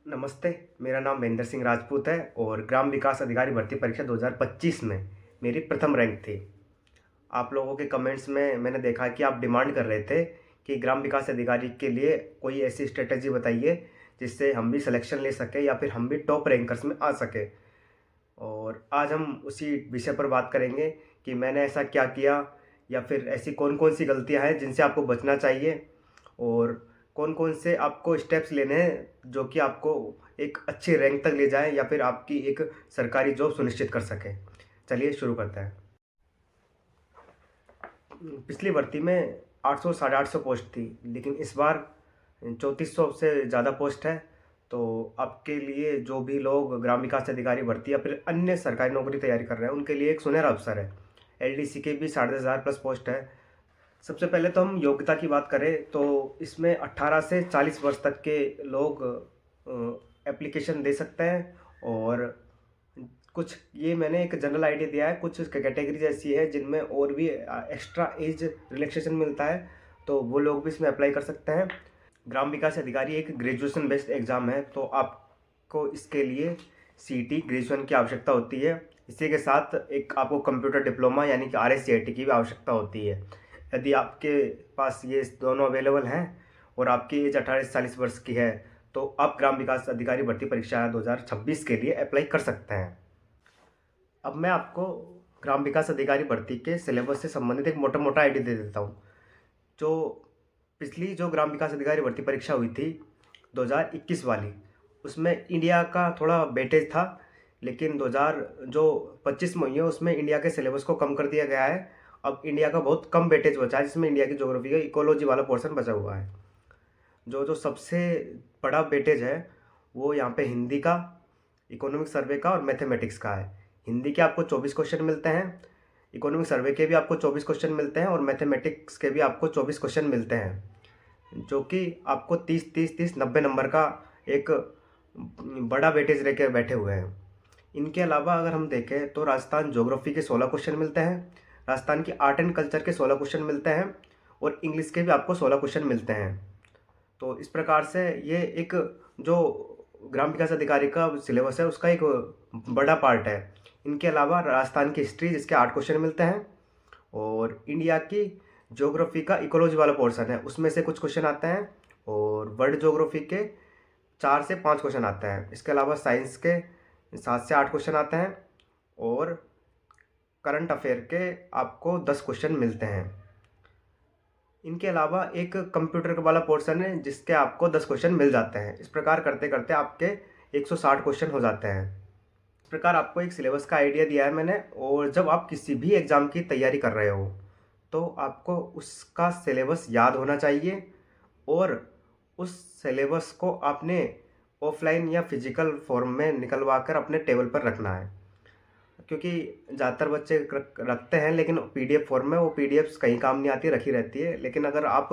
नमस्ते, मेरा नाम महेंद्र सिंह राजपूत है और ग्राम विकास अधिकारी भर्ती परीक्षा 2025 में मेरी प्रथम रैंक थी। आप लोगों के कमेंट्स में मैंने देखा कि आप डिमांड कर रहे थे कि ग्राम विकास अधिकारी के लिए कोई ऐसी स्ट्रेटजी बताइए जिससे हम भी सिलेक्शन ले सकें या फिर हम भी टॉप रैंकर्स में आ सकें। और आज हम उसी विषय पर बात करेंगे कि मैंने ऐसा क्या किया या फिर ऐसी कौन कौन सी गलतियां हैं जिनसे आपको बचना चाहिए और कौन कौन से आपको स्टेप्स लेने हैं जो कि आपको एक अच्छी रैंक तक ले जाएं या फिर आपकी एक सरकारी जॉब सुनिश्चित कर सकें। चलिए शुरू करते हैं। पिछली भर्ती में 800 साढ़े 800 पोस्ट थी, लेकिन इस बार 3400 से ज़्यादा पोस्ट है। तो आपके लिए जो भी लोग ग्राम विकास अधिकारी भर्ती या फिर अन्य सरकारी नौकरी तैयारी कर रहे हैं उनके लिए एक सुनहरा अवसर है। एलडीसी के भी 10,500 प्लस पोस्ट है। सबसे पहले तो हम योग्यता की बात करें तो इसमें 18 से 40 वर्ष तक के लोग एप्लीकेशन दे सकते हैं। और कुछ ये मैंने एक जनरल आइडिया दिया है, कुछ कैटेगरीज ऐसी है जिनमें और भी एक्स्ट्रा एज रिलैक्सेशन मिलता है, तो वो लोग भी इसमें अप्लाई कर सकते हैं। ग्राम विकास अधिकारी एक ग्रेजुएशन बेस्ड एग्ज़ाम है, तो आपको इसके लिए सीईटी ग्रेजुएशन की आवश्यकता होती है। इसी के साथ एक आपको कंप्यूटर डिप्लोमा यानी कि RSCIT की भी आवश्यकता होती है। यदि आपके पास ये दोनों अवेलेबल हैं और आपकी एज 18 से 40 वर्ष की है तो आप ग्राम विकास अधिकारी भर्ती परीक्षा 2026 के लिए अप्लाई कर सकते हैं। अब मैं आपको ग्राम विकास अधिकारी भर्ती के सिलेबस से संबंधित एक मोटा मोटा आइडिया दे देता हूँ। जो ग्राम विकास अधिकारी भर्ती परीक्षा हुई थी 2021 वाली, उसमें इंडिया का थोड़ा वेटेज था, लेकिन 2025 में हुई है उसमें इंडिया के सिलेबस को कम कर दिया गया है। अब इंडिया का बहुत कम वेटेज बचा है, जिसमें इंडिया की ज्योग्राफी का इकोलॉजी वाला पोर्शन बचा हुआ है। जो सबसे बड़ा वेटेज है वो यहाँ पे हिंदी का, इकोनॉमिक सर्वे का और मैथमेटिक्स का है। हिंदी के आपको 24 क्वेश्चन मिलते हैं, इकोनॉमिक सर्वे के भी आपको 24 क्वेश्चन मिलते हैं और मैथमेटिक्स के भी आपको 24 क्वेश्चन मिलते हैं, जो कि आपको 30 90 नंबर का एक बड़ा वेटेज लेके बैठे हुए हैं। इनके अलावा अगर हम देखें तो राजस्थान ज्योग्राफी के 16 क्वेश्चन मिलते हैं, राजस्थान की आर्ट एंड कल्चर के 16 क्वेश्चन मिलते हैं और इंग्लिश के भी आपको 16 क्वेश्चन मिलते हैं। तो इस प्रकार से ये एक जो ग्राम विकास अधिकारी का सिलेबस है उसका एक बड़ा पार्ट है। इनके अलावा राजस्थान की हिस्ट्री जिसके 8 क्वेश्चन मिलते हैं और इंडिया की ज्योग्राफी का इकोलॉजी वाला पोर्शन है उसमें से कुछ क्वेश्चन आते हैं और वर्ल्ड ज्योग्राफी के 4 से 5 क्वेश्चन आते हैं। इसके अलावा साइंस के 7 से 8 क्वेश्चन आते हैं और करंट अफेयर के आपको 10 क्वेश्चन मिलते हैं। इनके अलावा एक कंप्यूटर वाला पोर्शन है जिसके आपको 10 क्वेश्चन मिल जाते हैं। इस प्रकार करते करते आपके 160 क्वेश्चन हो जाते हैं। इस प्रकार आपको एक सिलेबस का आइडिया दिया है मैंने। और जब आप किसी भी एग्ज़ाम की तैयारी कर रहे हो तो आपको उसका सिलेबस याद होना चाहिए और उस सिलेबस को आपने ऑफलाइन या फिजिकल फॉर्म में निकलवा कर अपने टेबल पर रखना है, क्योंकि ज़्यादातर बच्चे रखते हैं लेकिन PDF फॉर्म में वो PDFs कहीं काम नहीं आती, रखी रहती है। लेकिन अगर आप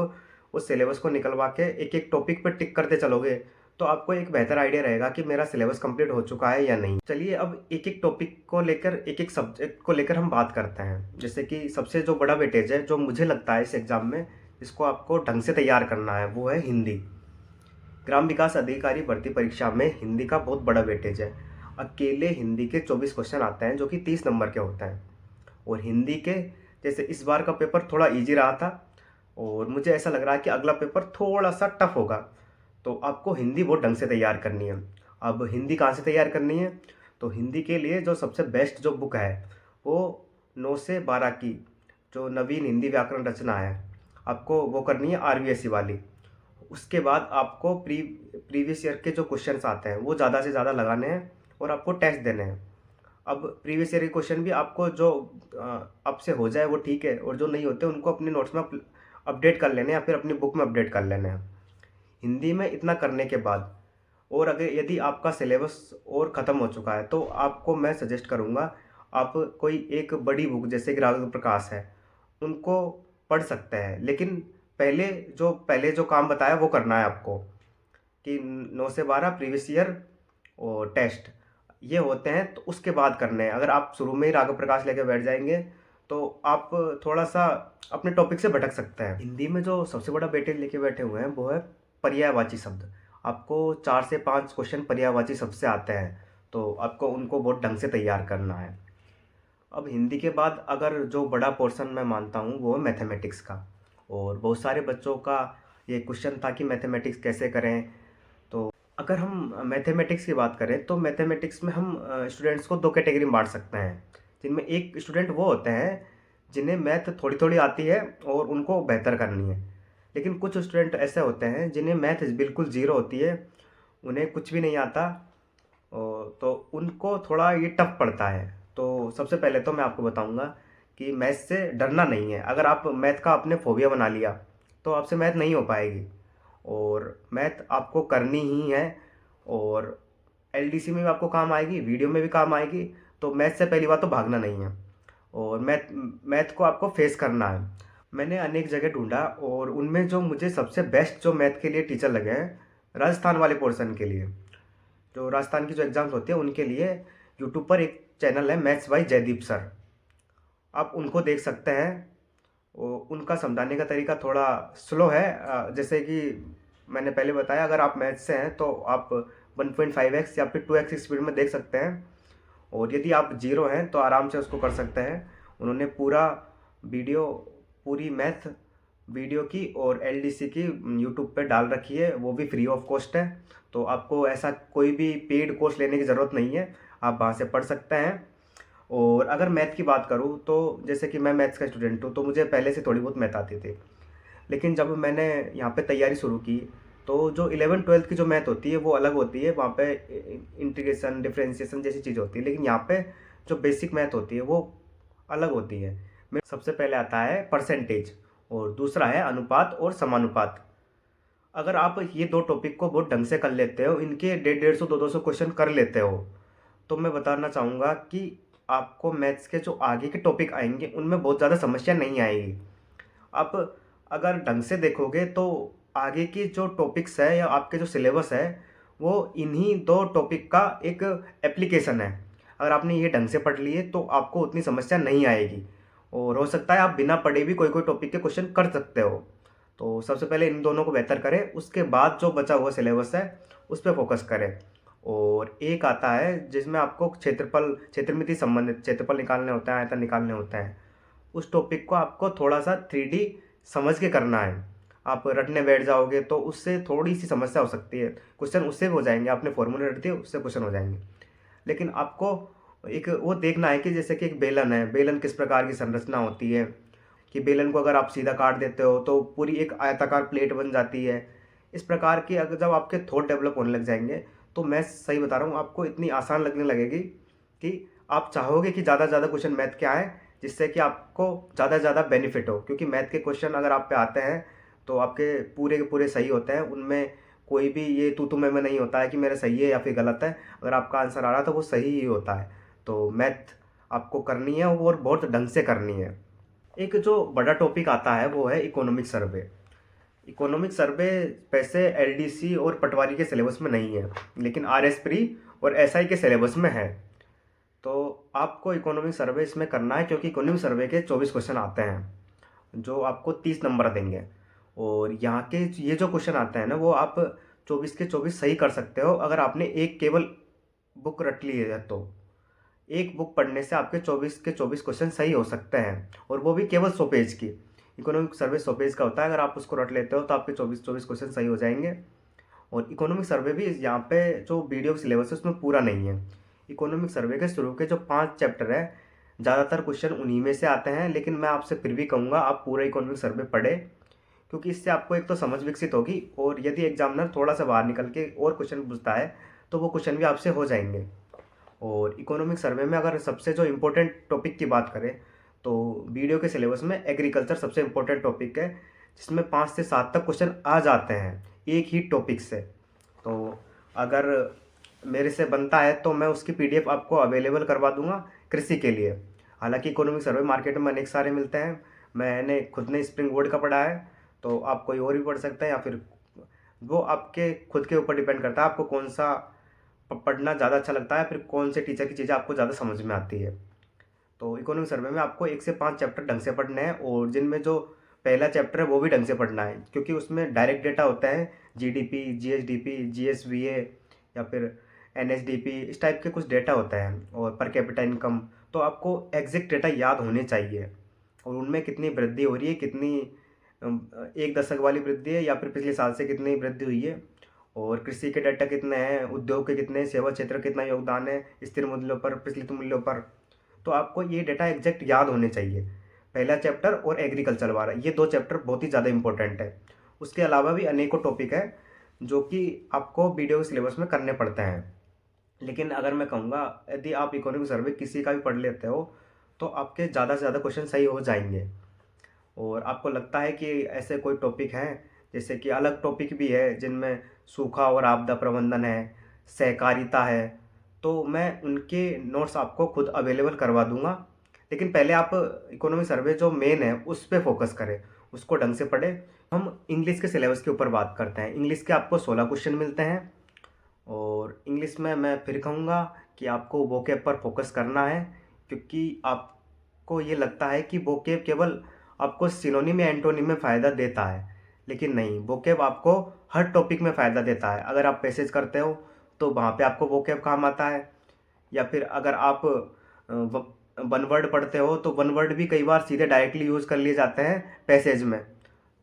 उस सिलेबस को निकलवा के एक एक टॉपिक पर टिक करते चलोगे तो आपको एक बेहतर आइडिया रहेगा कि मेरा सिलेबस कंप्लीट हो चुका है या नहीं। चलिए अब एक एक टॉपिक को लेकर, एक एक सब्जेक्ट को लेकर हम बात करते हैं। जैसे कि सबसे जो बड़ा वेटेज है जो मुझे लगता है इस एग्ज़ाम में इसको आपको ढंग से तैयार करना है वो है हिंदी। ग्राम विकास अधिकारी भर्ती परीक्षा में हिंदी का बहुत बड़ा वेटेज है। अकेले हिंदी के 24 क्वेश्चन आते हैं जो कि 30 नंबर के होते हैं। और हिंदी के जैसे इस बार का पेपर थोड़ा इजी रहा था और मुझे ऐसा लग रहा है कि अगला पेपर थोड़ा सा टफ होगा, तो आपको हिंदी बहुत ढंग से तैयार करनी है। अब हिंदी कहाँ से तैयार करनी है, तो हिंदी के लिए जो सबसे बेस्ट जो बुक है वो 9 से 12 की जो नवीन हिंदी व्याकरण रचना है आपको वो करनी है, RVSE वाली। उसके बाद आपको प्रीवियस ईयर के जो क्वेश्चंस आते हैं वो ज़्यादा से ज़्यादा लगाने हैं और आपको टेस्ट देने हैं। अब प्रीवियस ईयर के क्वेश्चन भी आपको जो अब से हो जाए वो ठीक है, और जो नहीं होते उनको अपने नोट्स में अपडेट कर लेने हैं या फिर अपनी बुक में अपडेट कर लेने हैं। हिंदी में इतना करने के बाद और अगर यदि आपका सिलेबस और ख़त्म हो चुका है तो आपको मैं सजेस्ट करूँगा आप कोई एक बड़ी बुक जैसे कि राघव प्रकाश है उनको पढ़ सकते हैं। लेकिन पहले जो काम बताया वो करना है आपको कि 9 से 12 प्रीवियस ईयर और टेस्ट ये होते हैं, तो उसके बाद करने हैं। अगर आप शुरू में ही राघव प्रकाश लेके बैठ जाएंगे तो आप थोड़ा सा अपने टॉपिक से भटक सकते हैं। हिंदी में जो सबसे बड़ा वेटेज लेके बैठे हुए हैं वो है पर्यायवाची शब्द। आपको 4 से 5 क्वेश्चन पर्यायवाची शब्द से आते हैं, तो आपको उनको बहुत ढंग से तैयार करना है। अब हिंदी के बाद अगर जो बड़ा पोर्शन मैं मानता हूँ वो है मैथमेटिक्स का, और बहुत सारे बच्चों का ये क्वेश्चन था कि मैथमेटिक्स कैसे करें। तो अगर हम मैथमेटिक्स की बात करें तो मैथमेटिक्स में हम स्टूडेंट्स को 2 कैटेगरी में बाँट सकते हैं, जिनमें एक स्टूडेंट वो होते हैं जिन्हें मैथ थोड़ी-थोड़ी आती है और उनको बेहतर करनी है। लेकिन कुछ स्टूडेंट ऐसे होते हैं जिन्हें मैथ बिल्कुल ज़ीरो होती है, उन्हें कुछ भी नहीं आता, तो उनको थोड़ा ये टफ पड़ता है। तो सबसे पहले तो मैं आपको बताऊँगा कि मैथ से डरना नहीं है। अगर आप मैथ का आपने फ़ोबिया बना लिया, तो आपसे मैथ नहीं हो पाएगी, और मैथ आपको करनी ही है, और एलडीसी में भी आपको काम आएगी, वीडियो में भी काम आएगी। तो मैथ से पहली बात तो भागना नहीं है, और मैथ मैथ को आपको फेस करना है। मैंने अनेक जगह ढूँढा, और उनमें जो मुझे सबसे बेस्ट जो मैथ के लिए टीचर लगे हैं, राजस्थान वाले पोर्शन के लिए, जो राजस्थान की जो एग्ज़ाम्स होते हैं उनके लिए यूट्यूब पर एक चैनल है मैथ्स बाय जयदीप सर, आप उनको देख सकते हैं। उनका समझाने का तरीका थोड़ा स्लो है, जैसे कि मैंने पहले बताया, अगर आप मैथ्स से हैं तो आप 1.5x या फिर 2x स्पीड में देख सकते हैं, और यदि आप जीरो हैं तो आराम से उसको कर सकते हैं। उन्होंने पूरा वीडियो, पूरी मैथ वीडियो की और एलडीसी की यूट्यूब पे डाल रखी है, वो भी फ्री ऑफ कॉस्ट है। तो आपको ऐसा कोई भी पेड कोर्स लेने की ज़रूरत नहीं है, आप वहाँ से पढ़ सकते हैं। और अगर मैथ की बात करूँ तो जैसे कि मैं मैथ्स का स्टूडेंट हूँ, तो मुझे पहले से थोड़ी बहुत मैथ आती थी। लेकिन जब मैंने यहाँ पे तैयारी शुरू की, तो जो 11th-12th की जो मैथ होती है वो अलग होती है, वहाँ पे इंटीग्रेशन, डिफरेंशिएशन जैसी चीज़ होती है। लेकिन यहाँ पे जो बेसिक मैथ होती है वो अलग होती है। में सबसे पहले आता है परसेंटेज, और दूसरा है अनुपात और समानुपात। अगर आप ये 2 टॉपिक को बहुत ढंग से कर लेते हो, इनके 150-150, 200 क्वेश्चन कर लेते हो, तो मैं बताना चाहूँगा कि आपको मैथ्स के जो आगे के टॉपिक आएँगे उनमें बहुत ज़्यादा समस्या नहीं आएगी। आप अगर ढंग से देखोगे तो आगे की जो टॉपिक्स है या आपके जो सिलेबस है, वो इन्हीं 2 टॉपिक का एक एप्लीकेशन है। अगर आपने ये ढंग से पढ़ लिए तो आपको उतनी समस्या नहीं आएगी, और हो सकता है आप बिना पढ़े भी कोई-कोई टॉपिक के क्वेश्चन कर सकते हो। तो सबसे पहले इन दोनों को बेहतर करें, उसके बाद जो बचा हुआ सिलेबस है उस पे फ़ोकस करें। और एक आता है जिसमें आपको क्षेत्रमिति संबंधित क्षेत्रफल निकालने होता है, आयतन निकालने होते हैं। उस टॉपिक को आपको थोड़ा-सा 3D समझ के करना है। आप रटने बैठ जाओगे तो उससे थोड़ी-सी समस्या हो सकती है। क्वेश्चन उससे भी हो जाएँगे, आपने फ़ॉर्मूले रट दिए उससे क्वेश्चन हो जाएँगे। लेकिन आपको एक वो देखना है कि जैसे कि एक बेलन है, बेलन किस प्रकार की संरचना होती है, कि बेलन को अगर आप सीधा काट देते हो तो पूरी एक आयताकार प्लेट बन जाती है। इस प्रकार की अगर जब आपके थॉट डेवलप होने लग जाएँगे, तो मैं सही बता रहा हूँ, आपको इतनी आसान लगने लगेगी कि आप चाहोगे कि ज़्यादा से ज़्यादा क्वेश्चन मैथ के आएँ, जिससे कि आपको ज़्यादा से ज़्यादा बेनिफिट हो। क्योंकि मैथ के क्वेश्चन अगर आप पे आते हैं तो आपके पूरे के पूरे सही होते हैं, उनमें कोई भी ये तू-तू मैं-मैं नहीं होता है कि मेरा सही है या फिर गलत है। अगर आपका आंसर आ रहा है तो वो सही ही होता है। तो मैथ आपको करनी है और बहुत ढंग से करनी है। एक जो बड़ा टॉपिक आता है वो है इकोनॉमिक सर्वे। इकोनॉमिक सर्वे वैसे एलडीसी और पटवारी के सिलेबस में नहीं है, लेकिन आरएस प्री और एसआई के सिलेबस में है। तो आपको इकोनॉमिक सर्वे इसमें करना है, क्योंकि इकोनॉमिक सर्वे के 24 क्वेश्चन आते हैं, जो आपको 30 नंबर देंगे। और यहाँ के ये जो क्वेश्चन आते हैं ना, वो आप 24 के 24 सही कर सकते हो, अगर आपने एक केवल बुक रट ली है तो। एक बुक पढ़ने से आपके 24 के 24 क्वेश्चन सही हो सकते हैं, और वो भी केवल 100 पेज की। इकोनॉमिक सर्वे 100 पेज का होता है, अगर आप उसको रट लेते हो तो आपके 24 क्वेश्चन सही हो जाएंगे। और इकोनॉमिक सर्वे भी यहाँ पे जो वीडियो सिलेबस है उसमें पूरा नहीं है। इकोनॉमिक सर्वे के शुरू के जो 5 चैप्टर है, ज़्यादातर क्वेश्चन उन्हीं में से आते हैं, लेकिन मैं आपसे फिर भी कहूँगा आप पूरा इकोनॉमिक सर्वे पढ़े, क्योंकि इससे आपको एक तो समझ विकसित होगी, और यदि एग्जामिनर थोड़ा सा बाहर निकल के और क्वेश्चन पूछता है तो वो क्वेश्चन भी आपसे हो जाएंगे। और इकोनॉमिक सर्वे में अगर सबसे जो इम्पोर्टेंट टॉपिक की बात करें, तो वीडियो के सिलेबस में एग्रीकल्चर सबसे इम्पोर्टेंट टॉपिक है, जिसमें 5 से 7 तक क्वेश्चन आ जाते हैं एक ही टॉपिक से। तो अगर मेरे से बनता है तो मैं उसकी पीडीएफ आपको अवेलेबल करवा दूंगा कृषि के लिए। हालांकि इकोनॉमिक सर्वे मार्केट में अनेक सारे मिलते हैं, मैंने खुद ने स्प्रिंग बोर्ड का पढ़ा है, तो आप कोई और भी पढ़ सकते हैं, या फिर वो आपके खुद के ऊपर डिपेंड करता है आपको कौन सा पढ़ना ज़्यादा अच्छा लगता है, फिर कौन से टीचर की चीज़ें आपको ज़्यादा समझ में आती है। तो इकोनॉमिक सर्वे में आपको 1 से 5 चैप्टर ढंग से पढ़ने हैं, और जिनमें जो पहला चैप्टर है वो भी ढंग से पढ़ना है, क्योंकि उसमें डायरेक्ट डेटा होता है जीडीपी, जीएसडीपी, जीएसवीए या फिर एनएसडीपी, इस टाइप के कुछ डेटा होते हैं, और पर कैपिटा इनकम। तो आपको एग्जैक्ट डेटा याद होने चाहिए, और उनमें कितनी वृद्धि हो रही है, कितनी एक दशक वाली वृद्धि है या फिर पिछले साल से कितनी वृद्धि हुई है, और कृषि के डाटा कितने हैं, उद्योग के कितने, सेवा क्षेत्र कितना योगदान है स्थिर मूल्यों पर, प्रचलित मूल्यों पर। तो आपको ये डाटा एग्जैक्ट याद होने चाहिए। पहला चैप्टर और एग्रीकल्चर वाला, ये 2 चैप्टर बहुत ही ज़्यादा इंपॉर्टेंट है। उसके अलावा भी अनेकों टॉपिक है जो कि आपको वीडियो के सिलेबस में करने पड़ते हैं। लेकिन अगर मैं कहूँगा, यदि आप इकोनॉमिक सर्वे किसी का भी पढ़ लेते हो तो आपके ज़्यादा से ज़्यादा क्वेश्चन सही हो जाएंगे। और आपको लगता है कि ऐसे कोई टॉपिक हैं, जैसे कि अलग टॉपिक भी है जिनमें सूखा और आपदा प्रबंधन है, सहकारिता है, तो मैं उनके नोट्स आपको खुद अवेलेबल करवा दूंगा। लेकिन पहले आप इकोनॉमिक सर्वे जो मेन है उस पर फोकस करें, उसको ढंग से पढ़ें। हम इंग्लिश के सिलेबस के ऊपर बात करते हैं। इंग्लिश के आपको 16 क्वेश्चन मिलते हैं, और इंग्लिश में मैं फिर कहूँगा कि आपको वोकैब पर फोकस करना है, क्योंकि आपको ये लगता है कि वोकैब केवल आपको सिनोनिम या एंटोनिम में फ़ायदा देता है, लेकिन नहीं, वोकैब आपको हर टॉपिक में फ़ायदा देता है। अगर आप पैसेज करते हो तो वहाँ पे आपको वोकैब काम आता है, या फिर अगर आप वन वर्ड पढ़ते हो तो वन वर्ड भी कई बार सीधे डायरेक्टली यूज़ कर लिए जाते हैं पैसेज में।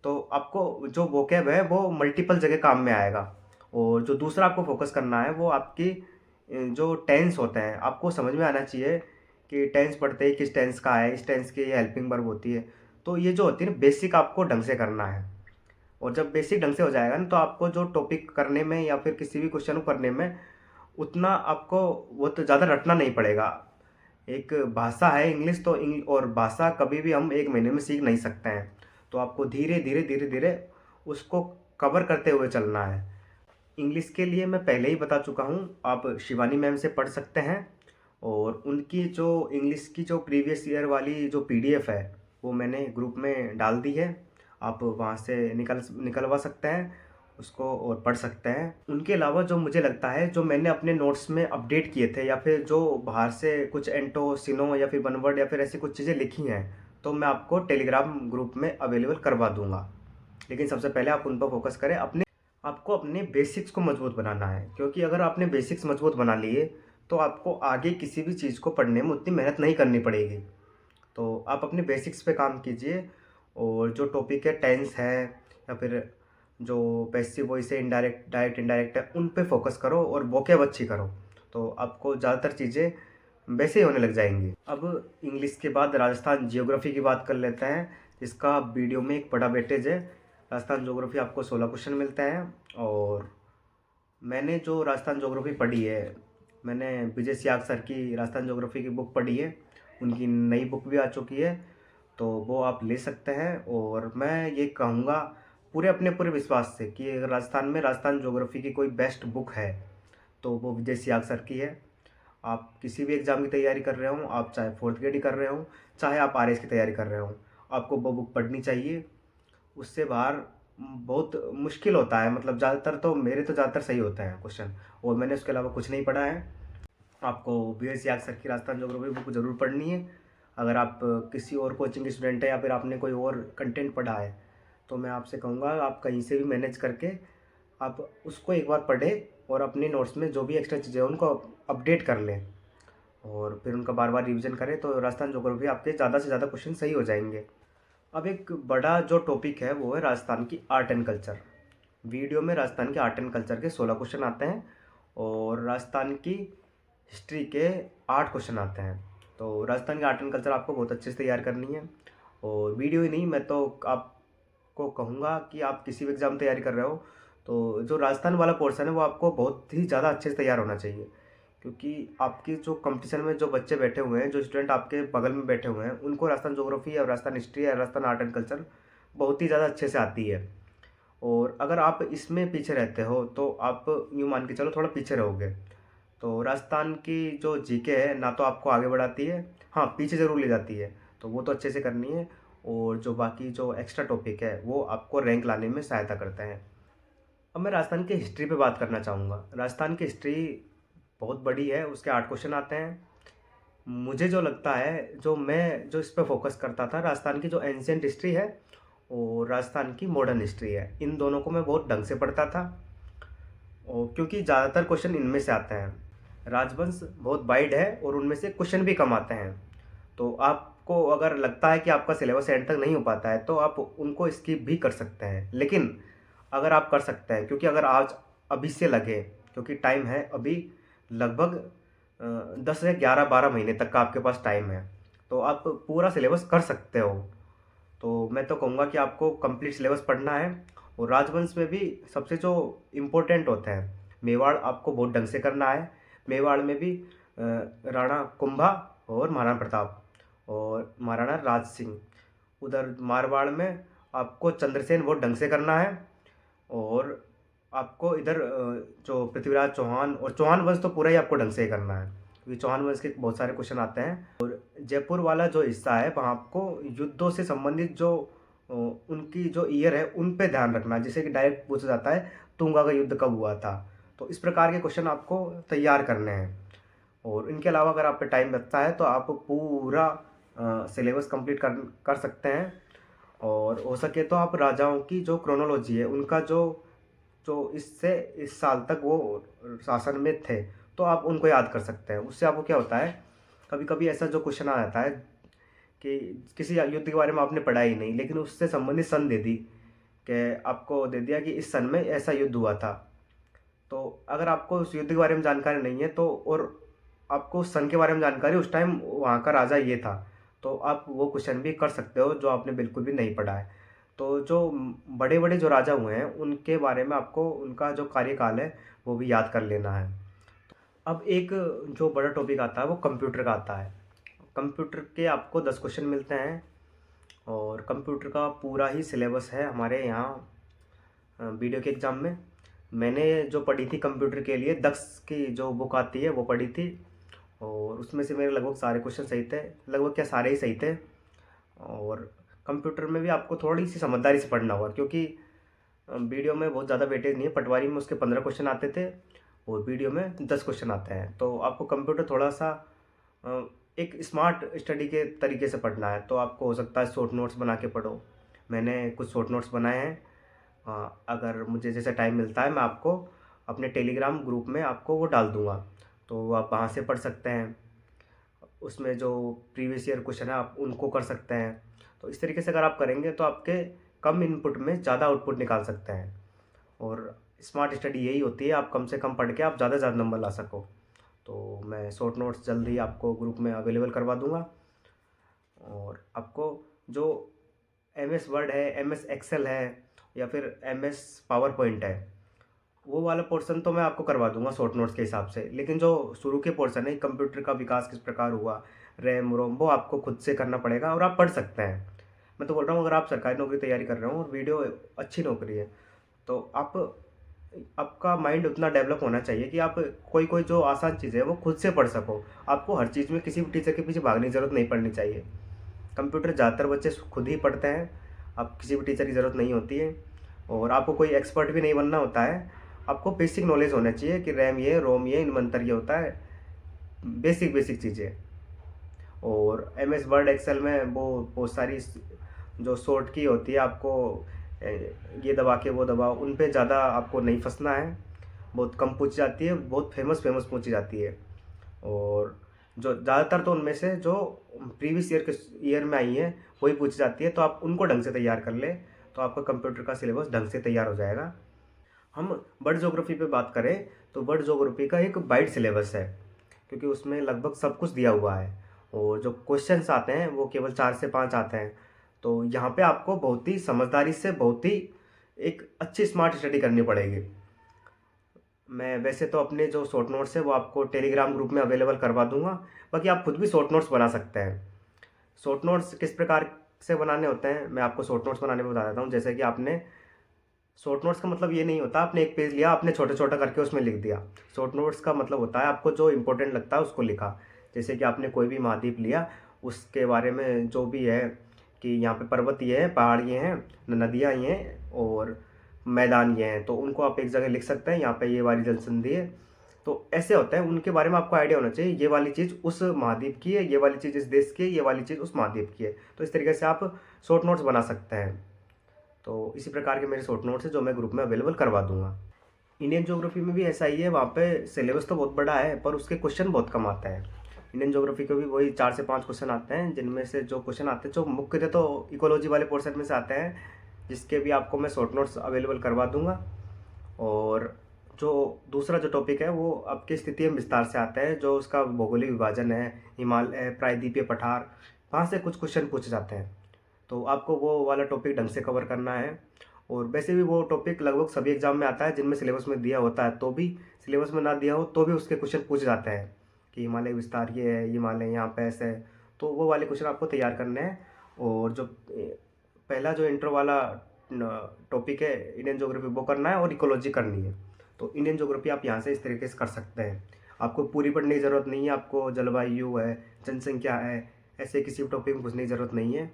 तो आपको जो वोकैब है वो मल्टीपल जगह काम में आएगा। और जो दूसरा आपको फोकस करना है वो आपकी जो टेंस होते हैं, आपको समझ में आना चाहिए कि टेंस पढ़ते ही किस टेंस का है, इस टेंस की ये हेल्पिंग वर्ब होती है। तो ये जो होती है ना, बेसिक आपको ढंग से करना है। और जब बेसिक ढंग से हो जाएगा ना, तो आपको जो टॉपिक करने में या फिर किसी भी क्वेश्चन को करने में उतना आपको वो तो ज़्यादा रटना नहीं पड़ेगा। एक भाषा है इंग्लिश, तो और भाषा कभी भी हम 1 महीने में सीख नहीं सकते हैं। तो आपको धीरे धीरे धीरे धीरे उसको कवर करते हुए चलना है। इंग्लिश के लिए मैं पहले ही बता चुका हूँ, आप शिवानी मैम से पढ़ सकते हैं। और उनकी जो इंग्लिश की जो प्रीवियस ईयर वाली जो पीडीएफ है वो मैंने ग्रुप में डाल दी है, आप वहाँ से निकलवा सकते हैं उसको और पढ़ सकते हैं। उनके अलावा जो मुझे लगता है, जो मैंने अपने नोट्स में अपडेट किए थे, या फिर जो बाहर से कुछ एंटो सिनो या फिर वनवर्ड या फिर ऐसी कुछ चीज़ें लिखी हैं, तो मैं आपको टेलीग्राम ग्रुप में अवेलेबल करवा दूंगा। लेकिन सबसे पहले आप उन पर फोकस करें। आपको अपने बेसिक्स को मजबूत बनाना है, क्योंकि अगर आपने बेसिक्स मजबूत बना लिए तो आपको आगे किसी भी चीज़ को पढ़ने में उतनी मेहनत नहीं करनी पड़ेगी। तो आप अपने बेसिक्स पे काम कीजिए, और जो टॉपिक है टेंस है या फिर जो पैसिव वॉइस है, इनडायरेक्ट डायरेक्ट इनडायरेक्ट है, उन पे फोकस करो और वोकैब अच्छी करो, तो आपको ज़्यादातर चीज़ें वैसे ही होने लग जाएंगी। अब इंग्लिश के बाद राजस्थान जियोग्राफी की बात कर लेते हैं, जिसका वीडियो में एक बड़ा वेटेज है। राजस्थान ज्योग्राफी आपको 16 क्वेश्चन मिलते हैं, और मैंने जो राजस्थान ज्योग्राफी पढ़ी है, मैंने विजय सियाग सर की राजस्थान ज्योग्राफी की बुक पढ़ी है, उनकी नई बुक भी आ चुकी है, तो वो आप ले सकते हैं। और मैं ये कहूँगा पूरे अपने पूरे विश्वास से कि अगर राजस्थान में राजस्थान ज्योग्राफी की कोई बेस्ट बुक है तो वो विजय सियाग सर की है। आप किसी भी एग्ज़ाम की तैयारी कर रहे हो, आप चाहे 4th ग्रेड ही कर रहे हो, चाहे आप आरएस की तैयारी कर रहे हो, आपको वो बुक पढ़नी चाहिए। उससे बाहर बहुत मुश्किल होता है, मतलब ज़्यादातर तो मेरे तो ज़्यादातर सही होते हैं क्वेश्चन, और मैंने उसके अलावा कुछ नहीं पढ़ा है। आपको बी एस याग सर की राजस्थान ज्योग्राफी बुक ज़रूर पढ़नी है। अगर आप किसी और कोचिंग स्टूडेंट है या फिर आपने कोई और कंटेंट पढ़ा है, तो मैं आपसे कहूँगा आप कहीं से भी मैनेज करके आप उसको एक बार पढ़ें, और अपने नोट्स में जो भी एक्स्ट्रा चीज़ें हैं उनको अपडेट कर लें, और फिर उनका बार बार रिवीजन करें, तो राजस्थान ज्योग्राफी आपके ज़्यादा से ज़्यादा क्वेश्चन सही हो जाएंगे। अब एक बड़ा जो टॉपिक है वो है राजस्थान की आर्ट एंड कल्चर। वीडियो में राजस्थान के आर्ट एंड कल्चर के 16 क्वेश्चन आते हैं, और राजस्थान की हिस्ट्री के 8 क्वेश्चन आते हैं। तो राजस्थान की आर्ट एंड कल्चर आपको बहुत अच्छे से तैयार करनी है। और वीडियो ही नहीं, मैं तो आपको कहूँगा कि आप किसी भी एग्ज़ाम तैयारी कर रहे हो तो जो राजस्थान वाला पोर्सन है वो आपको बहुत ही ज़्यादा अच्छे से तैयार होना चाहिए, क्योंकि आपकी जो कंपटीशन में जो बच्चे बैठे हुए हैं, जो स्टूडेंट आपके बगल में बैठे हुए हैं, उनको राजस्थान ज्योग्राफी या राजस्थान हिस्ट्री या राजस्थान आर्ट एंड कल्चर बहुत ही ज़्यादा अच्छे से आती है। और अगर आप इसमें पीछे रहते हो तो आप यूँ मान के चलो थोड़ा पीछे रहोगे। तो राजस्थान की जो जीके है ना तो आपको आगे बढ़ाती है, हाँ पीछे ज़रूर ले जाती है, तो वो तो अच्छे से करनी है। और जो बाकी जो एक्स्ट्रा टॉपिक है वो आपको रैंक लाने में सहायता करते हैं। अब मैं राजस्थान की हिस्ट्री पे बात करना चाहूँगा। राजस्थान की हिस्ट्री बहुत बड़ी है, उसके 8 क्वेश्चन आते हैं। मुझे जो लगता है, जो मैं जो इस पर फोकस करता था, राजस्थान की जो एंशियंट हिस्ट्री है और राजस्थान की मॉडर्न हिस्ट्री है। इन दोनों को मैं बहुत ढंग से पढ़ता था, और क्योंकि ज़्यादातर क्वेश्चन इनमें से आते हैं। राजवंश बहुत वाइड है और उनमें से क्वेश्चन भी कम आते हैं। तो आपको अगर लगता है कि आपका सिलेबस एंड तक नहीं हो पाता है तो आप उनको स्किप भी कर सकते हैं। लेकिन अगर आप कर सकते हैं, क्योंकि अगर आज अभी से लगे, क्योंकि टाइम है अभी लगभग 10 से 11-12 महीने तक का आपके पास टाइम है, तो आप पूरा सिलेबस कर सकते हो। तो मैं तो कहूँगा कि आपको कंप्लीट सिलेबस पढ़ना है। और राजवंश में भी सबसे जो इम्पोर्टेंट होते हैं, मेवाड़ आपको बहुत ढंग से करना है। मेवाड़ में भी राणा कुंभा और महाराणा प्रताप और महाराणा राज सिंह। उधर मारवाड़ में आपको चंद्रसेन बहुत ढंग से करना है। और आपको इधर जो पृथ्वीराज चौहान और चौहान वंश तो पूरा ही आपको ढंग से ही करना है, क्योंकि चौहान वंश के बहुत सारे क्वेश्चन आते हैं। और जयपुर वाला जो हिस्सा है वहाँ आपको युद्धों से संबंधित जो उनकी जो ईयर है उन पे ध्यान रखना, जैसे कि डायरेक्ट पूछा जाता है तुंगा का युद्ध कब हुआ था। तो इस प्रकार के क्वेश्चन आपको तैयार करने हैं। और इनके अलावा अगर आप पे टाइम बचता है तो आप पूरा सिलेबस कंप्लीट कर सकते हैं। और हो सके तो आप राजाओं की जो क्रोनोलॉजी है उनका जो जो इससे इस साल तक वो शासन में थे, तो आप उनको याद कर सकते हैं। उससे आपको क्या होता है, कभी कभी ऐसा जो क्वेश्चन आ जाता है कि किसी युद्ध के बारे में आपने पढ़ा ही नहीं, लेकिन उससे संबंधित सन दे दी कि आपको दे दिया कि इस सन में ऐसा युद्ध हुआ था। तो अगर आपको उस युद्ध के बारे में जानकारी नहीं है तो, और आपको उस सन के बारे में जानकारी, उस टाइम वहाँ का राजा ये था, तो आप वो क्वेश्चन भी कर सकते हो जो आपने बिल्कुल भी नहीं पढ़ा है। तो जो बड़े बड़े जो राजा हुए हैं उनके बारे में आपको उनका जो कार्यकाल है वो भी याद कर लेना है। अब एक जो बड़ा टॉपिक आता है वो कंप्यूटर का आता है। कंप्यूटर के आपको 10 क्वेश्चन मिलते हैं, और कंप्यूटर का पूरा ही सिलेबस है हमारे यहाँ वीडियो के एग्ज़ाम में। मैंने जो पढ़ी थी कंप्यूटर के लिए, दक्ष की जो बुक आती है वो पढ़ी थी, और उसमें से मेरे लगभग सारे क्वेश्चन सही थे, लगभग क्या सारे ही सही थे। और कंप्यूटर में भी आपको थोड़ी सी समझदारी से पढ़ना होगा, क्योंकि वीडियो में बहुत ज़्यादा वेटेज नहीं है। पटवारी में उसके 15 क्वेश्चन आते थे और वीडियो में 10 क्वेश्चन आते हैं। तो आपको कंप्यूटर थोड़ा सा एक स्मार्ट स्टडी के तरीके से पढ़ना है। तो आपको हो सकता है शॉर्ट नोट्स बना के पढ़ो। मैंने कुछ शॉर्ट नोट्स बनाए हैं। अगर मुझे जैसे टाइम मिलता है मैं आपको अपने टेलीग्राम ग्रुप में आपको वो डाल दूँगा, तो आप वहाँ से पढ़ सकते हैं। उसमें जो प्रीवियस ईयर क्वेश्चन है आप उनको कर सकते हैं। तो इस तरीके से अगर आप करेंगे तो आपके कम इनपुट में ज़्यादा आउटपुट निकाल सकते हैं। और स्मार्ट स्टडी यही होती है, आप कम से कम पढ़ के आप ज़्यादा से ज़्यादा नंबर ला सको। तो मैं शॉर्ट नोट्स जल्दी आपको ग्रुप में अवेलेबल करवा दूँगा। और आपको जो MS वर्ड है, MS एक्सेल है, या फिर MS पावर पॉइंट है, वो वाला पोर्शन तो मैं आपको करवा दूंगा शॉर्ट नोट्स के हिसाब से। लेकिन जो शुरू के पोर्शन है, कंप्यूटर का विकास किस प्रकार हुआ, रैम रोम, वो आपको खुद से करना पड़ेगा और आप पढ़ सकते हैं। मैं तो बोल रहा हूँ अगर आप सरकारी नौकरी तैयारी कर रहे हो और वीडियो अच्छी नौकरी है, तो आपका माइंड उतना डेवलप होना चाहिए कि आप कोई कोई जो आसान चीज़ है वो खुद से पढ़ सको। आपको हर चीज़ में किसी भी टीचर के पीछे भागने की ज़रूरत नहीं पड़नी चाहिए। कंप्यूटर ज़्यादातर बच्चे खुद ही पढ़ते हैं, आप किसी भी टीचर की ज़रूरत नहीं होती है। और आपको कोई एक्सपर्ट भी नहीं बनना होता है। आपको बेसिक नॉलेज होना चाहिए कि रैम ये, रोम ये, इन्वर्टर ये होता है, बेसिक बेसिक चीज़ें। और MS वर्ड एक्सेल में वो बहुत सारी जो शॉर्ट की होती है, आपको ये दबा के वो दबाओ, उन पे ज़्यादा आपको नहीं फंसना है। बहुत कम पूछी जाती है, बहुत फेमस पूछी जाती है। और जो ज़्यादातर तो उनमें से जो प्रीवियस ईयर में आई है वही पूछी जाती है। तो आप उनको ढंग से तैयार कर ले तो आपका कंप्यूटर का सिलेबस ढंग से तैयार हो जाएगा। हम वर्ल्ड ज्योग्राफी पे बात करें तो वर्ल्ड ज्योग्राफी का एक वाइड सिलेबस है, क्योंकि उसमें लगभग सब कुछ दिया हुआ है। और जो क्वेश्चंस आते हैं वो केवल 4 से 5 आते हैं। तो यहाँ पे आपको बहुत ही समझदारी से, बहुत ही एक अच्छी स्मार्ट स्टडी करनी पड़ेगी। मैं वैसे तो अपने जो शॉर्ट नोट्स है वो आपको टेलीग्राम ग्रुप में अवेलेबल करवा दूंगा, बाकी आप खुद भी शॉर्ट नोट्स बना सकते हैं। शॉर्ट नोट्स किस प्रकार से बनाने होते हैं मैं आपको शॉर्ट नोट्स बनाने में बता देता हूँ। जैसे कि आपने शॉर्ट नोट्स का मतलब ये नहीं होता आपने एक पेज लिया, आपने छोटा छोटा करके उसमें लिख दिया। शॉर्ट नोट्स का मतलब होता है आपको जो इंपॉर्टेंट लगता है उसको लिखा। जैसे कि आपने कोई भी महाद्वीप लिया, उसके बारे में जो भी है कि यहाँ पे पर्वत ये है, पहाड़ ये हैं, नदियाँ ये हैं और मैदान ये हैं, तो उनको आप एक जगह लिख सकते हैं। यहाँ पे ये वाली जल संधि है, तो ऐसे होता है। उनके बारे में आपको आइडिया होना चाहिए, ये वाली चीज़ उस महाद्वीप की है, ये वाली चीज़ इस देश की है, ये वाली चीज़ उस महाद्वीप की है। तो इस तरीके से आप शॉर्ट नोट्स बना सकते हैं। तो इसी प्रकार के मेरे शॉर्ट नोट्स हैं जो मैं ग्रुप में अवेलेबल करवा दूँगा। इंडियन ज्योग्राफी में भी ऐसा ही है, वहाँ पे सिलेबस तो बहुत बड़ा है पर उसके क्वेश्चन बहुत कम आते हैं। इंडियन ज्योग्राफी के भी वही 4 से 5 क्वेश्चन आते हैं, जिनमें से जो क्वेश्चन आते हैं जो मुख्यतः तो इकोलॉजी वाले पोर्शन में से आते हैं, जिसके भी आपको मैं शॉर्ट नोट्स अवेलेबल करवा दूँगा। और जो दूसरा जो टॉपिक है वो आपकी स्थिति में विस्तार से आता है, जो उसका भौगोलिक विभाजन है, हिमालय, प्रायद्वीपीय पठार, वहाँ से कुछ क्वेश्चन पूछे जाते हैं। तो आपको वो वाला टॉपिक ढंग से कवर करना है। और वैसे भी वो टॉपिक लगभग सभी एग्जाम में आता है, जिनमें सिलेबस में दिया होता है, तो भी सिलेबस में ना दिया हो तो भी उसके क्वेश्चन पूछे जाते हैं कि हिमालय विस्तार ये है, हिमालय यहाँ पे ऐसे है, तो वो वाले क्वेश्चन आपको तैयार करने हैं। और जो पहला जो इंट्रो वाला टॉपिक है इंडियन ज्योग्राफी वो करना है और इकोलॉजी करनी है। तो इंडियन ज्योग्राफी आप यहाँ से इस तरीके से कर सकते हैं। आपको पूरी पढ़ने की ज़रूरत नहीं है, आपको जलवायु है, जनसंख्या है, ऐसे किसी भी टॉपिक में पूछने की ज़रूरत नहीं है।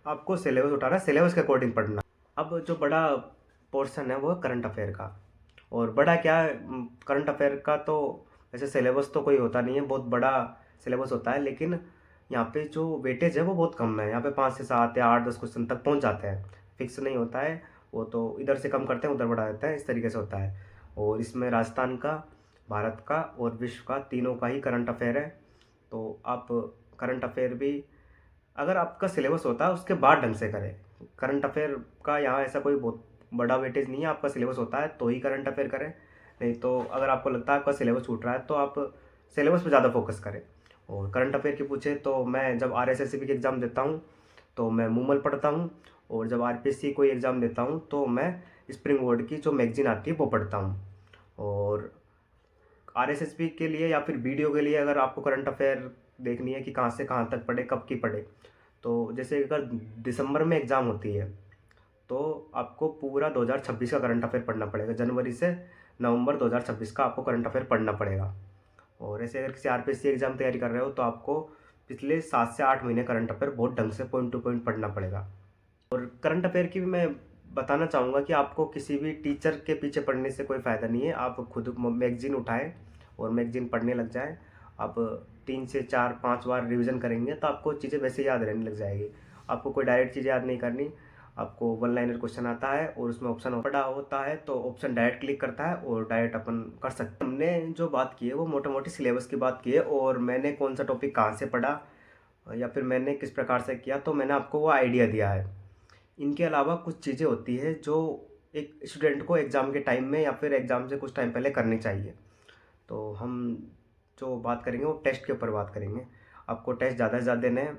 आपको सिलेबस उठाना है, सिलेबस के अकॉर्डिंग पढ़ना। अब जो बड़ा पोर्शन है वो है करंट अफेयर का। और बड़ा क्या है, करंट अफेयर का तो वैसे सिलेबस तो कोई होता नहीं है, बहुत बड़ा सिलेबस होता है, लेकिन यहाँ पे जो वेटेज है वो बहुत कम है। यहाँ पे 5 से 7 या 8-10 क्वेश्चन तक पहुँच जाते हैं, फिक्स नहीं होता है वो, तो इधर से कम करते हैं उधर बढ़ा देते हैं, इस तरीके से होता है। और इसमें राजस्थान का, भारत का और विश्व का तीनों का ही करंट अफेयर है। तो आप करंट अफेयर भी अगर आपका सिलेबस होता है उसके बाद ढंग से करें। करंट अफेयर का यहाँ ऐसा कोई बहुत बड़ा वेटेज नहीं है, आपका सिलेबस होता है तो ही करंट अफेयर करें, नहीं तो अगर आपको लगता है आपका सिलेबस छूट रहा है तो आप सिलेबस पे ज़्यादा फोकस करें। और करंट अफेयर की पूछे तो मैं जब RSSB की एग्ज़ाम देता हूँ तो मैं मूमल पढ़ता हूँ, और जब RPSC कोई एग्ज़ाम देता हूँ तो मैं स्प्रिंग बोर्ड की जो मैगजीन आती है वो पढ़ता हूँ। और RSSB के लिए या फिर वीडियो के लिए अगर आपको करंट अफेयर देखनी है कि कहाँ से कहाँ तक पढ़े, कब की पढ़े, तो जैसे अगर दिसंबर में एग्ज़ाम होती है तो आपको पूरा 2026 का करंट अफेयर पढ़ना पड़ेगा, जनवरी से नवंबर 2026 का आपको करंट अफेयर पढ़ना पड़ेगा। और ऐसे अगर किसी RPSC एग्ज़ाम तैयारी कर रहे हो तो आपको पिछले 7 से 8 महीने करंट अफेयर बहुत ढंग से पॉइंट टू पॉइंट पढ़ना पड़ेगा। और करंट अफेयर की भी मैं बताना चाहूँगा कि आपको किसी भी टीचर के पीछे पढ़ने से कोई फ़ायदा नहीं है। आप खुद मैगज़ीन उठाएँ और मैगज़ीन पढ़ने लग जाएँ। आप 3 से 4-5 बार रिवीजन करेंगे तो आपको चीज़ें वैसे याद रहने लग जाएगी। आपको कोई डायरेक्ट चीज़ें याद नहीं करनी। आपको वन लाइनर क्वेश्चन आता है और उसमें ऑप्शन पड़ा होता है तो ऑप्शन डायरेक्ट क्लिक करता है और डायरेक्ट अपन कर सकते हैं। हमने जो बात की है वो मोटा मोटी सिलेबस की बात की है, और मैंने कौन सा टॉपिक कहाँ से पढ़ा या फिर मैंने किस प्रकार से किया, तो मैंने आपको वो आइडिया दिया है। इनके अलावा कुछ चीज़ें होती है जो एक स्टूडेंट को एग्ज़ाम के टाइम में या फिर एग्ज़ाम से कुछ टाइम पहले करनी चाहिए। तो हम जो बात करेंगे वो टेस्ट के ऊपर बात करेंगे। आपको टेस्ट ज़्यादा से ज़्यादा देने हैं।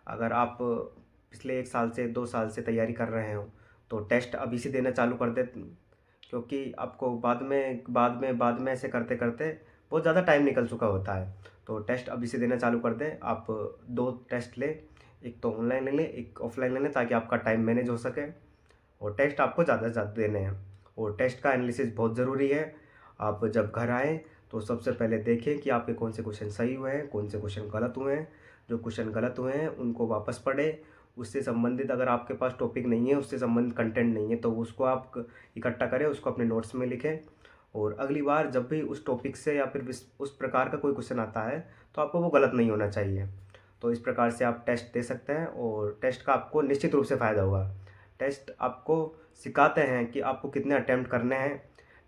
अगर आप पिछले 1 साल से 2 साल से तैयारी कर रहे हो तो टेस्ट अभी से देना चालू कर दे, क्योंकि आपको बाद में ऐसे करते करते बहुत ज़्यादा टाइम निकल चुका होता है। तो टेस्ट अभी से देना चालू कर दें। आप 2 टेस्ट लें, एक तो ऑनलाइन ले लें, एक ऑफलाइन ले लें, ताकि आपका टाइम मैनेज हो सके। और टेस्ट आपको ज़्यादा से ज़्यादा देने हैं, और टेस्ट का एनालिसिस बहुत ज़रूरी है। आप जब घर आएँ तो सबसे पहले देखें कि आपके कौन से क्वेश्चन सही हुए हैं, कौन से क्वेश्चन गलत हुए हैं। जो क्वेश्चन गलत हुए हैं उनको वापस पढ़ें। उससे संबंधित अगर आपके पास टॉपिक नहीं है, उससे संबंधित कंटेंट नहीं है, तो उसको आप इकट्ठा करें, उसको अपने नोट्स में लिखें। और अगली बार जब भी उस टॉपिक से या फिर उस प्रकार का कोई क्वेश्चन आता है तो आपको वो गलत नहीं होना चाहिए। तो इस प्रकार से आप टेस्ट दे सकते हैं, और टेस्ट का आपको निश्चित रूप से फ़ायदा होगा। टेस्ट आपको सिखाते हैं कि आपको कितने अटैम्प्ट करने हैं।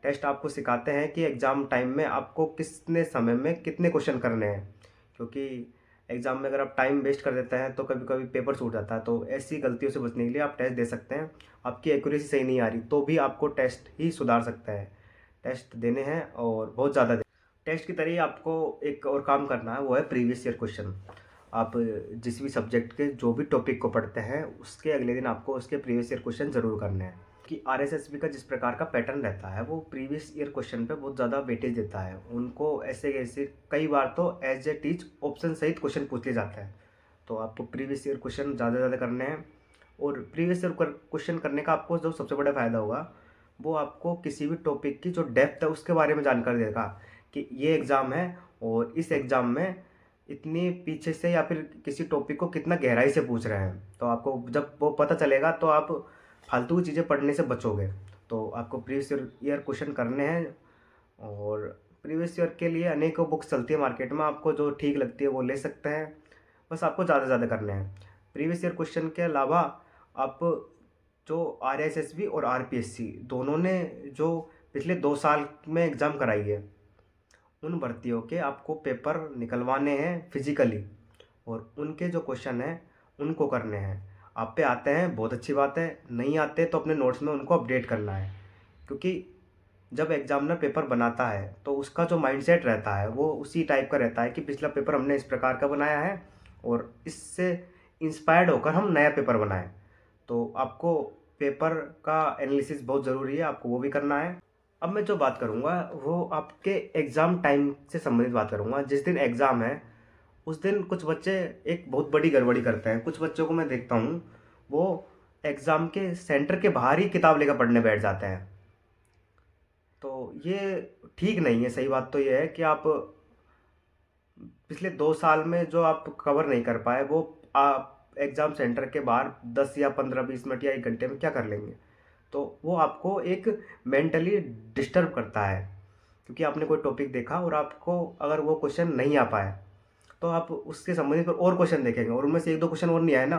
टेस्ट आपको सिखाते हैं कि एग्ज़ाम टाइम में आपको कितने समय में कितने क्वेश्चन करने हैं, क्योंकि एग्ज़ाम में अगर आप टाइम वेस्ट कर देते हैं तो कभी कभी पेपर छूट जाता है। तो ऐसी गलतियों से बचने के लिए आप टेस्ट दे सकते हैं। आपकी एक्यूरेसी सही नहीं आ रही तो भी आपको टेस्ट ही सुधार सकता है। टेस्ट देने हैं और बहुत ज़्यादा टेस्ट की तरह आपको एक और काम करना है, वो है प्रीवियस ईयर क्वेश्चन। आप जिस भी सब्जेक्ट के जो भी टॉपिक को पढ़ते हैं उसके अगले दिन आपको उसके प्रीवियस ईयर क्वेश्चन ज़रूर करने हैं। कि RSSB का जिस प्रकार का पैटर्न रहता है वो प्रीवियस ईयर क्वेश्चन पे बहुत ज़्यादा वेटेज देता है। उनको ऐसे ऐसे कई बार तो एज ए टीच ऑप्शन सहित क्वेश्चन पूछ लिए जाते हैं। तो आपको प्रीवियस ईयर क्वेश्चन ज़्यादा से ज़्यादा करने हैं। और प्रीवियस ईयर क्वेश्चन करने का आपको जो सबसे बड़ा फ़ायदा होगा वो आपको किसी भी टॉपिक की जो डेप्थ है उसके बारे में जानकारी देगा, कि ये एग्ज़ाम है और इस एग्ज़ाम में इतनी पीछे से या फिर किसी टॉपिक को कितना गहराई से पूछ रहे हैं। तो आपको जब वो पता चलेगा तो आप फालतू की चीज़ें पढ़ने से बचोगे। तो आपको प्रीवियस ईयर क्वेश्चन करने हैं, और प्रीवियस ईयर के लिए अनेकों बुक्स चलती है मार्केट में, आपको जो ठीक लगती है वो ले सकते हैं। बस आपको ज़्यादा से ज़्यादा करने हैं। प्रीवियस ईयर क्वेश्चन के अलावा आप जो RSSB और RPSC दोनों ने जो पिछले 2 साल में एग्ज़ाम कराई है, उन भर्तियों के आपको पेपर निकलवाने हैं फिजिकली, और उनके जो क्वेश्चन हैं उनको करने हैं। आप पे आते हैं बहुत अच्छी बात है, नहीं आते तो अपने नोट्स में उनको अपडेट करना है। क्योंकि जब एग्जामिनर पेपर बनाता है तो उसका जो माइंडसेट रहता है वो उसी टाइप का रहता है कि पिछला पेपर हमने इस प्रकार का बनाया है और इससे इंस्पायर्ड होकर हम नया पेपर बनाएं। तो आपको पेपर का एनालिसिस बहुत ज़रूरी है, आपको वो भी करना है। अब मैं जो बात करूँगा वो आपके एग्ज़ाम टाइम से संबंधित बात करूँगा। जिस दिन एग्ज़ाम है उस दिन कुछ बच्चे एक बहुत बड़ी गड़बड़ी करते हैं। कुछ बच्चों को मैं देखता हूँ वो एग्ज़ाम के सेंटर के बाहर ही किताब लेकर पढ़ने बैठ जाते हैं। तो ये ठीक नहीं है। सही बात तो ये है कि आप पिछले 2 साल में जो आप कवर नहीं कर पाए वो आप एग्ज़ाम सेंटर के बाहर 10 या 15-20 मिनट या 1 घंटे में क्या कर लेंगे। तो वो आपको एक मेंटली डिस्टर्ब करता है, क्योंकि आपने कोई टॉपिक देखा और आपको अगर वो क्वेश्चन नहीं आ पाया तो आप उसके संबंधित पर और क्वेश्चन देखेंगे और उनमें से 1-2 क्वेश्चन और नहीं आए ना,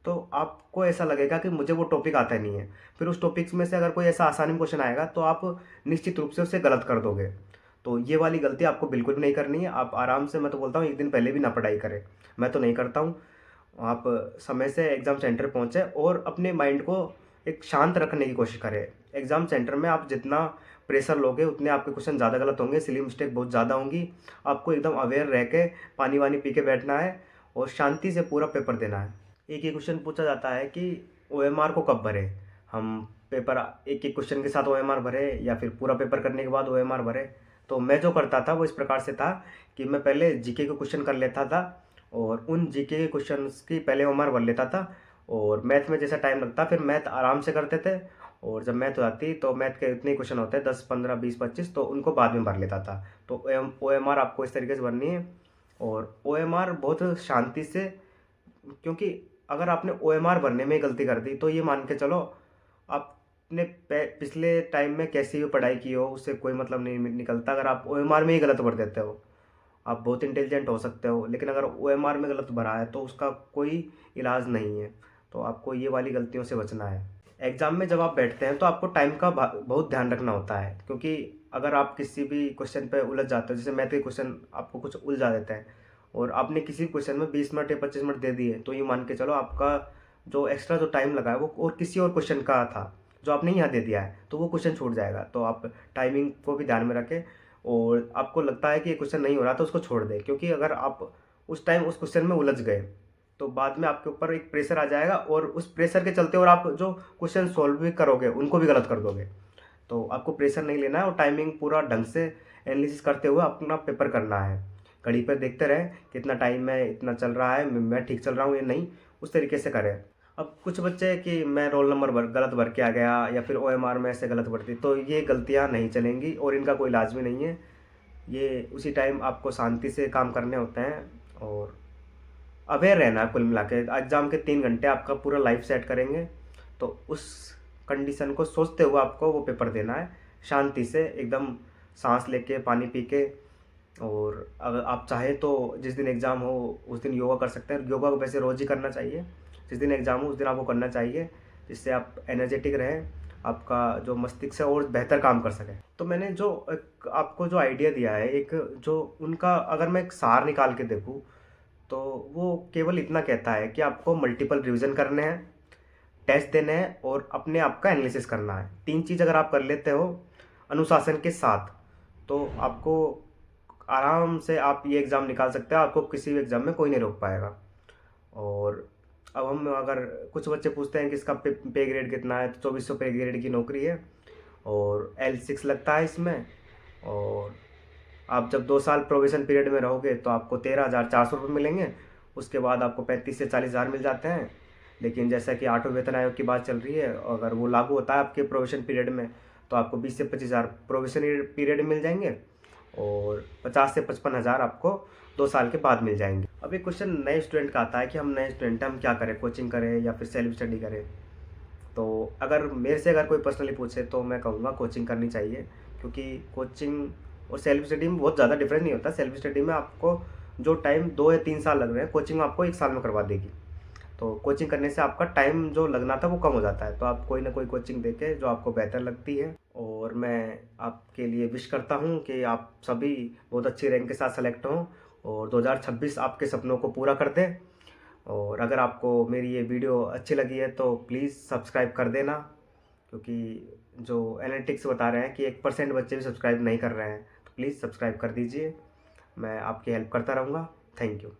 तो आपको ऐसा लगेगा कि मुझे वो टॉपिक आता नहीं है। फिर उस टॉपिक्स में से अगर कोई ऐसा आसानी में क्वेश्चन आएगा तो आप निश्चित रूप से उसे गलत कर दोगे। तो ये वाली गलती आपको बिल्कुल भी नहीं करनी है। आप आराम से, मैं तो बोलता हूँ 1 दिन पहले भी ना पढ़ाई करें, मैं तो नहीं करता हूँ। आप समय से एग्ज़ाम सेंटर पहुँचे और अपने माइंड को एक शांत रखने की कोशिश करें। एग्ज़ाम सेंटर में आप जितना प्रेशर लोगे उतने आपके क्वेश्चन ज़्यादा गलत होंगे, सिली मिस्टेक बहुत ज़्यादा होंगी। आपको एकदम अवेयर रह के पानी वानी पी के बैठना है और शांति से पूरा पेपर देना है। एक ही क्वेश्चन पूछा जाता है कि OMR को कब भरें। हम पेपर एक एक क्वेश्चन के साथ OMR भरे या फिर पूरा पेपर करने के बाद OMR भरे। तो मैं जो करता था वो इस प्रकार से था कि मैं पहले जीके के क्वेश्चन कर लेता था और उन जीके के क्वेश्चंस की पहले OMR भर लेता था, और मैथ में जैसा टाइम लगता फिर मैथ आराम से करते थे। और जब मैथ हो जाती तो मैथ के इतने क्वेश्चन होते हैं 10, 15, 20, 25, तो उनको बाद में भर लेता था। तो OMR आपको इस तरीके से भरनी है और OMR बहुत शांति से, क्योंकि अगर आपने OMR भरने में गलती कर दी तो ये मान के चलो आपने पिछले टाइम में कैसी भी पढ़ाई की हो उससे कोई मतलब नहीं निकलता। अगर आप OMR में ही गलत भर देते हो, आप बहुत इंटेलिजेंट हो सकते हो, लेकिन अगर OMR में गलत भरा है तो उसका कोई इलाज नहीं है। तो आपको ये वाली गलतियों से बचना है। एग्ज़ाम में जब आप बैठते हैं तो आपको टाइम का बहुत ध्यान रखना होता है, क्योंकि अगर आप किसी भी क्वेश्चन पे उलझ जाते हो, जैसे मैथ के क्वेश्चन आपको कुछ उलझा देते हैं और आपने किसी क्वेश्चन में 20 मिनट या 25 मिनट दे दिए, तो ये मान के चलो आपका जो एक्स्ट्रा जो टाइम लगा है वो और किसी और क्वेश्चन का था जो आपने यहाँ दे दिया है, तो वो क्वेश्चन छूट जाएगा। तो आप टाइमिंग को भी ध्यान में रखें और आपको लगता है कि ये क्वेश्चन नहीं हो रहा तो उसको छोड़ दें, क्योंकि अगर आप उस टाइम उस क्वेश्चन में उलझ गए तो बाद में आपके ऊपर एक प्रेशर आ जाएगा और उस प्रेशर के चलते और आप जो क्वेश्चन सॉल्व भी करोगे उनको भी गलत कर दोगे। तो आपको प्रेशर नहीं लेना है और टाइमिंग पूरा ढंग से एनालिसिस करते हुए अपना पेपर करना है। घड़ी पर देखते रहें कितना टाइम है, इतना चल रहा है, मैं ठीक चल रहा हूँ या नहीं, उस तरीके से करें। अब कुछ बच्चे कि मैं रोल नंबर गलत भर के आ गया या फिर OMR में ऐसे गलत भरती, तो ये गलतियाँ नहीं चलेंगी और इनका कोई इलाज भी नहीं है। ये उसी टाइम आपको शांति से काम करने होते हैं और अवेयर रहना है। कुल मिला के एग्ज़ाम के 3 घंटे आपका पूरा लाइफ सेट करेंगे, तो उस कंडीशन को सोचते हुए आपको वो पेपर देना है शांति से, एकदम सांस लेके, पानी पी के। और अगर आप चाहें तो जिस दिन एग्ज़ाम हो उस दिन योगा कर सकते हैं। योगा को वैसे रोज़ ही करना चाहिए, जिस दिन एग्ज़ाम हो उस दिन आपको करना चाहिए, जिससे आप एनर्जेटिक रहें, आपका जो मस्तिष्क है और बेहतर काम कर सकें। तो मैंने जो एक आपको जो आइडिया दिया है, एक जो उनका अगर मैं एक सार निकाल के देखूँ तो वो केवल इतना कहता है कि आपको मल्टीपल रिवीजन करने हैं, टेस्ट देने हैं और अपने आप का एनालिसिस करना है। 3 चीज़ अगर आप कर लेते हो अनुशासन के साथ तो आपको आराम से आप ये एग्ज़ाम निकाल सकते हो। आपको किसी भी एग्ज़ाम में कोई नहीं रोक पाएगा। और अब हम अगर कुछ बच्चे पूछते हैं कि इसका पे ग्रेड कितना है, तो 2400 पे ग्रेड की नौकरी है और L6 लगता है इसमें। और आप जब 2 साल प्रोबेशन पीरियड में रहोगे तो आपको 13,400 रुपये मिलेंगे। उसके बाद आपको 35 से 40,000 मिल जाते हैं। लेकिन जैसा कि 8वें वेतन आयोग की बात चल रही है, अगर वो लागू होता है आपके प्रोबेशन पीरियड में तो आपको 20 से 25,000 प्रोबेशनरी पीरियड मिल जाएंगे और 50 से 55,000 आपको 2 साल के बाद मिल जाएंगे। अब एक क्वेश्चन नए स्टूडेंट का आता है कि हम नए स्टूडेंट हैं, हम क्या करें, कोचिंग करें या फिर सेल्फ स्टडी करें। तो अगर मेरे से अगर कोई पर्सनली पूछे तो मैं कहूँगा कोचिंग करनी चाहिए, क्योंकि कोचिंग और सेल्फ स्टडी में बहुत ज़्यादा डिफरेंस नहीं होता। सेल्फ स्टडी में आपको जो टाइम 2 या 3 साल लग रहे हैं, कोचिंग आपको 1 साल में करवा देगी। तो कोचिंग करने से आपका टाइम जो लगना था वो कम हो जाता है। तो आप कोई ना कोई कोचिंग देखें जो आपको बेहतर लगती है, और मैं आपके लिए विश करता हूँ कि आप सभी बहुत अच्छी रैंक के साथ सेलेक्ट हों और 2026 आपके सपनों को पूरा कर दें। और अगर आपको मेरी ये वीडियो अच्छी लगी है तो प्लीज़ सब्सक्राइब कर देना, क्योंकि जो एनालिटिक्स बता रहे हैं कि 1% बच्चे भी सब्सक्राइब नहीं कर रहे हैं, तो प्लीज़ सब्सक्राइब कर दीजिए। मैं आपकी हेल्प करता रहूँगा। Thank you.